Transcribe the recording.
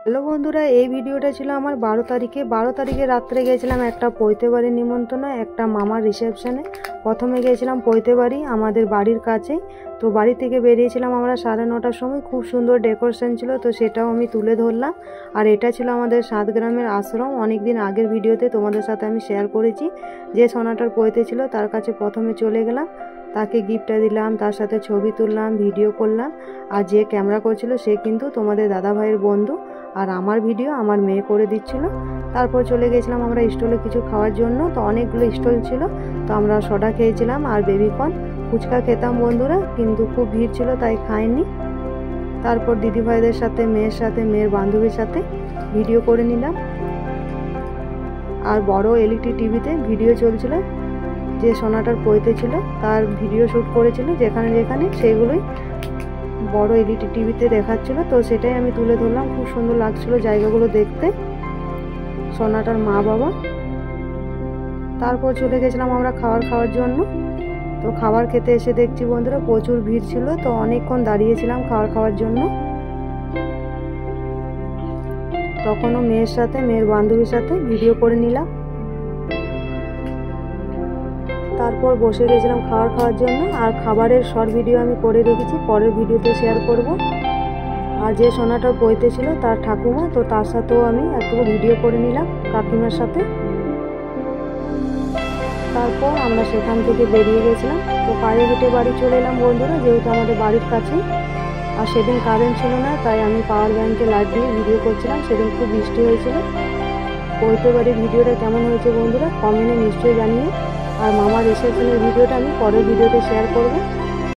Hello বন্ধুরা, এই ভিডিওটা ছিল আমার 12 তারিখে রাত্রে গিয়েছিলাম একটা পৈতে বাড়ির নিমন্ত্রণে, একটা মামার রিসেপশনে। প্রথমে গিয়েছিলাম পৈতে বাড়ি, আমাদের বাড়ির কাছেই। তো বাড়ি থেকে বেরিয়েছিলাম আমরা 9:30টার সময়। খুব সুন্দর ডেকোরেশন ছিল, তো সেটাও আমি তুলে ধরলাম। আর এটা ছিল আমাদের 7 গ্রামের আশ্রম। অনেক দিন আগের ভিডিওতে তোমাদের সাথে আমি শেয়ার করেছি। যে সোনাটার পৈতে ছিল তার কাছে প্রথমে চলে গেলাম, তাকে গিফটটা দিলাম, তার সাথে ছবি তুললাম, ভিডিও করলাম। আর যে ক্যামেরা করছিল সে কিন্তু তোমাদের দাদা ভাইয়ের বন্ধু, আর আমার ভিডিও আমার মেয়ে করে দিচ্ছিল। তারপর চলে গেছিলাম আমরা স্টলে কিছু খাওয়ার জন্য। তো অনেকগুলো স্টল ছিল, তো আমরা সোডা খেয়েছিলাম আর বেবিকর্ন। ফুচকা খেতাম বন্ধুরা, কিন্তু খুব ভিড় ছিল তাই খাইনি। তারপর দিদিভাইদের সাথে, মেয়ের বান্ধবীর সাথে ভিডিও করে নিলাম। আর বড় এলইডি টিভিতে ভিডিও চলছিল, যে সোনাটার পৈতে ছিল তার ভিডিও শ্যুট করেছিল যেখানে যেখানে, সেইগুলোই বড় এলইডি টিভিতে দেখাচ্ছিল। তো সেটাই আমি তুলে ধরলাম। খুব সুন্দর লাগছিল জায়গাগুলো দেখতে, সোনাটার মা বাবা। তারপর চলে গেছিলাম আমরা খাওয়ার জন্য। তো খাবার খেতে এসে দেখছি বন্ধুরা প্রচুর ভিড় ছিল, তো অনেকক্ষণ দাঁড়িয়েছিলাম খাওয়ার জন্য। তখনও মেয়ের বান্ধবীর সাথে ভিডিও করে নিলাম। তারপর বসে গেছিলাম খাওয়ার জন্য। আর খাবারের শর্ট ভিডিও আমি করে রেখেছি, পরের ভিডিওতে শেয়ার করব। আর যে সোনাটার পৈতে ছিল তার ঠাকুমা, তো তার সাথেও আমি একটু ভিডিও করে নিলাম কাকিমার সাথে। তারপর আমরা সেখান থেকে বেরিয়ে গেছিলাম। তো পায়ে হেঁটে বাড়ি চলে এলাম বন্ধুরা, যেহেতু আমাদের বাড়ির কাছে। আর সেদিন কারেন্ট ছিল না, তাই আমি পাওয়ার ব্যাংকে লাইট দিয়ে ভিডিও করছিলাম। সেদিন খুব বৃষ্টি হয়েছিল। পৈতে বাড়ির ভিডিওটা কেমন হয়েছে বন্ধুরা কমেন্টে নিশ্চয়ই জানিয়ে। আর মামার রিসেপশনের ভিডিওটা আমি পরের ভিডিওতে শেয়ার করব।